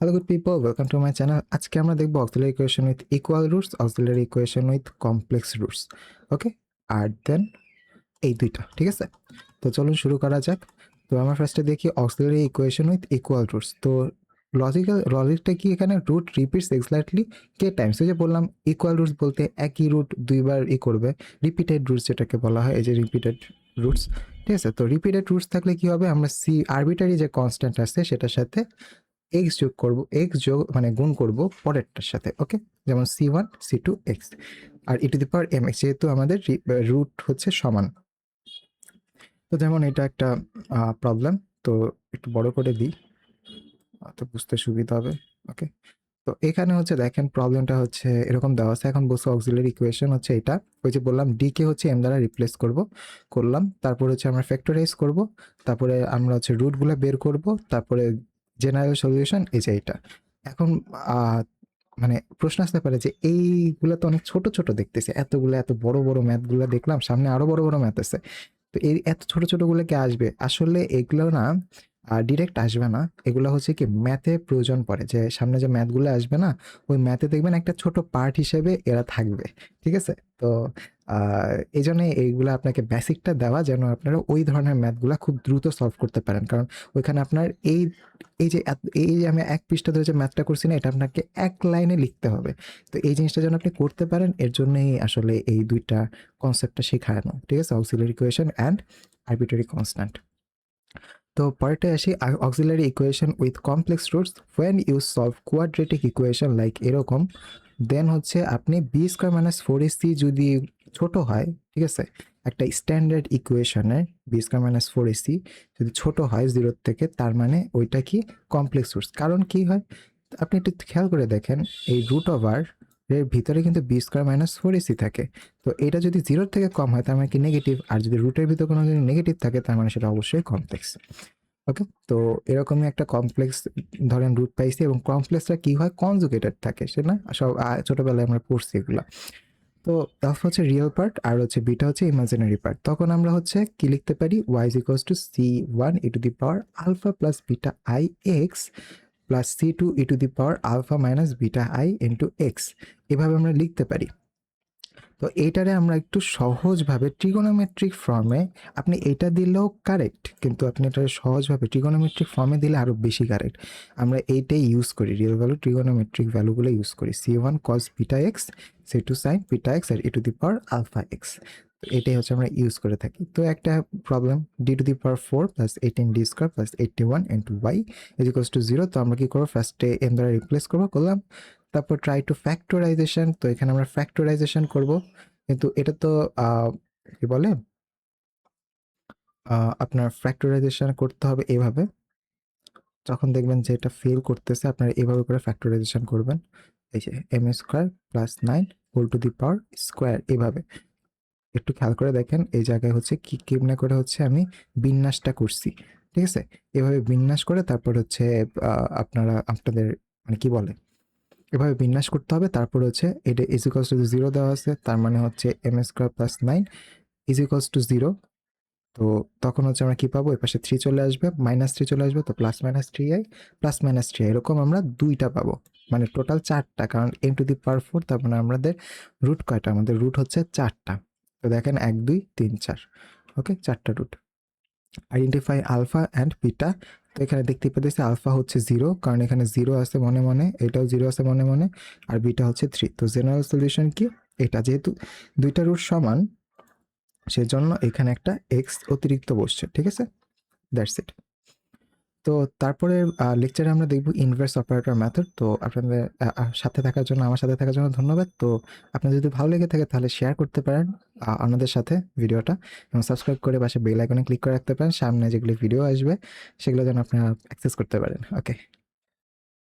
Hello good people, welcome to my channel. আজকে আমরা দেখব auxiliary equation with equal roots, auxiliary equation with complex roots. ওকে, আর দেন এই দুইটা, ঠিক আছে? তো চলুন শুরু করা যাক। তো আমরা ফার্স্টে দেখি auxiliary equation with equal roots. তো লজিকটা কি এখানে? রুট রিপিটস এক্স্যাক্টলি কে টাইমস। ওই যে বললাম ইকুয়াল রুটস বলতে একই রুট দুইবার করবে, রিপিটেড রুটস যেটাকে বলা হয়, এই যে রিপিটেড রুটস, ঠিক আছে? তো রিপিটেড রুটস থাকলে কি হবে, আমরা আরবিটারি যে কনস্ট্যান্ট আছে সেটার সাথে এক্স যোগ করব, এক্স যোগ মানে গুণ করব পরেরটার সাথে। ওকে, যেমন c1 c2 x আর e to the power mx, যেহেতু আমাদের রুট হচ্ছে সমান। তো যেমন এটা একটা প্রবলেম, তো একটু বড় করে দিই তো বুঝতে সুবিধা হবে। ওকে, তো এখানে হচ্ছে দেখেন প্রবলেমটা হচ্ছে এরকম দেওয়া আছে। এখন বলছে অক্সিলারি ইকুয়েশন হচ্ছে এটা, ওই যে বললাম ডি কে হচ্ছে এম দ্বারা রিপ্লেস করলাম, তারপর হচ্ছে আমরা ফ্যাক্টরাইজ করব, তারপরে আমরা হচ্ছে রুটগুলো বের করব, তারপরে জেনারেল সলিউশন এই যে এটা। এখন মানে প্রশ্ন আসতে পারে যে এইগুলো তো অনেক ছোট ছোট দেখতেছে, এতগুলো এত বড় বড় ম্যাথগুলো দেখলাম, সামনে আরো বড় বড় ম্যাথ আছে, তো এই এত ছোট ছোটগুলো কি আসবে? আসলে এগুলো না ডিরেক্ট আসবে না, এগুলো হচ্ছে কি ম্যাথে প্রয়োজন পড়ে, যে সামনে যে ম্যাথগুলো আসবে না, ওই ম্যাথে দেখবেন একটা ছোট পার্ট হিসেবে এরা থাকবে, ঠিক আছে? তো এই জন্য এইগুলো আপনাকে বেসিকটা দেওয়া, যেন আপনারা ওই ধরনের ম্যাথগুলো খুব দ্রুত সলভ করতে পারেন। কারণ ওইখানে আপনার এই যে আমি এক পৃষ্ঠা ধরে যে ম্যাথটা করছি না, এটা আপনাকে এক লাইনে লিখতে হবে। তো এই জিনিসটা যেন আপনি করতে পারেন, এর জন্যই আসলে এই দুইটা কনসেপ্টটা শেখানো, ঠিক আছে? Auxiliary equation and arbitrary constant. তো পরেরটা আসি, auxiliary equation with complex roots when you solve quadratic equation like এরকম, দেন হচ্ছে আপনি B square minus four A C যদি ছোট হয়, ঠিক আছে, একটা স্ট্যান্ডার্ড ইকুয়েশনের B square minus four A C যদি ছোট হয় জিরোর থেকে, তার মানে ওইটা কি কমপ্লেক্স রুটস। কারণ কি হয় আপনি একটু খেয়াল করে দেখেন, এই রুট ওভার এর ভিতরে কিন্তু B square minus four A C থাকে। তো এটা যদি জিরোর থেকে কম হয় তার মানে কি নেগেটিভ, আর যদি রুটের ভিতরে কোনো যদি নেগেটিভ থাকে তার মানে সেটা অবশ্যই কমপ্লেক্স। ওকে, তো এরকমই একটা কমপ্লেক্স ধরেন রুট পাইছি, এবং কমপ্লেক্সটা কি হয় কনজুগেটেড থাকে, সে না সব ছোটবেলায় আমরা পড়ছি এগুলা। তো আলফা হচ্ছে রিয়েল পার্ট আর হচ্ছে বিটা হচ্ছে ইমাজিনারি পার্ট, তখন আমরা হচ্ছে কি লিখতে পারি, Y is equals to c1 e to the power alpha plus beta I X plus c2 e to the power alpha minus beta I into X, এভাবে আমরা লিখতে পারি। তো এইটারে আমরা একটু সহজভাবে ট্রিগোনোমেট্রিক ফর্মে, আপনি এটা দিলেও কারেক্ট, কিন্তু আপনি এটা সহজভাবে ট্রিগোনোমেট্রিক ফর্মে দিলে আরও বেশি কারেক্ট। আমরা এইটাই ইউজ করি, রিয়েল ভ্যালু ট্রিগোনোমেট্রিক ভ্যালুগুলো ইউজ করি, c1 cos beta X, c2 sin beta X আর e to the power alpha X. তো এটাই হচ্ছে আমরা ইউজ করে থাকি। তো একটা problem, d to the power 4 plus 18d square plus 81 into Y is equals to 0। তো আমরা কি করবো, ফার্স্টে m দ্বারা রিপ্লেস করলাম, তারপর ট্রাই টু ফ্যাক্টরাইজেশন। তো এখানে আমরা ফ্যাক্টরাইজেশন করব, কিন্তু এটা তো কি বলে, আপনার ফ্যাক্টরাইজেশন করতে হবে এভাবে, যখন দেখবেন যে এটা ফেল করতেছে আপনারা এভাবে করে ফ্যাক্টরাইজেশন করবেন, এই যে M square plus 9 whole to the power square, এভাবে একটু খেয়াল করে দেখেন এই জায়গায় হচ্ছে কি কেমনে করে হচ্ছে আমি বিন্যাসটা করছি, ঠিক আছে? এভাবে বিন্যাস করে তারপর হচ্ছে আপনারা আপনাদের মানে কি বলে, এভাবে বিন্যাস করতে হবে। তারপর হচ্ছে এটা ইজ ইকুয়ালস টু 0 দেওয়া আছে, তার মানে হচ্ছে M square plus 9 is equals to 0। তো তখন হচ্ছে আমরা কি পাবো, এর পাশে 3 চলে আসবে, মাইনাস 3 চলে আসবে, তো plus minus 3i plus minus 3i, এরকম আমরা দুইটা পাবো, মানে টোটাল 4টা, কারণ m টু দি পাওয়ার 4, তার মানে আমাদের রুট কয়টা, আমাদের রুট হচ্ছে 4টা। তো দেখেন 1 2 3 4, ওকে, 4টা root. Identify alpha and beta. তো এখানে দেখতে পাচ্ছি আলফা হচ্ছে 0, কারণ এখানে 0 আছে মনে মনে, এটাও 0 আছে মনে মনে, আর বিটা হচ্ছে 3। তো জেনারেল সলিউশন কি, এটা যেহেতু দুইটা রুট সমান সেজন্য এখানে একটা এক্স অতিরিক্ত বসছে, ঠিক আছে? That's it. তো তারপরে লেকচারে আমরা দেখব ইনভার্স অপারেটর মেথড। তো আপনাদের সাথে থাকার জন্য, আমার সাথে থাকার জন্য ধন্যবাদ। তো আপনার যদি ভালো লেগে থাকে তাহলে শেয়ার করতে পারেন আমাদের সাথে ভিডিওটা, এবং সাবস্ক্রাইব করে পাশে বেল আইকনে ক্লিক করে রাখতে পারেন, সামনে যেগুলি ভিডিও আসবে সেগুলো যেন আপনারা অ্যাক্সেস করতে পারেন। ওকে।